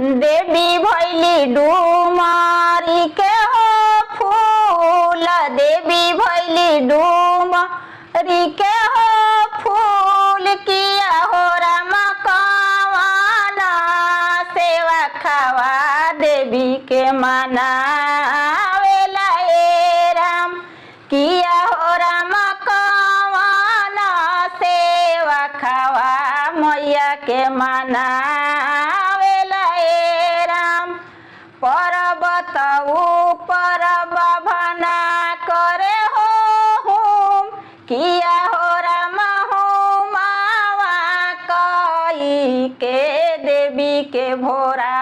देवी भैली डूमारी के हो फूल, देवी भैली डूमारी के हो फूल, किया हो राम कवन सेवा खावा देवी के मनावेला ए राम, किया हो राम कवन सेवा खावा मैया के मनावेला ए राम। पर्वत ऊपर बभना करे हो हुम, किया हो राम हुमावा कई के देवी के भोरा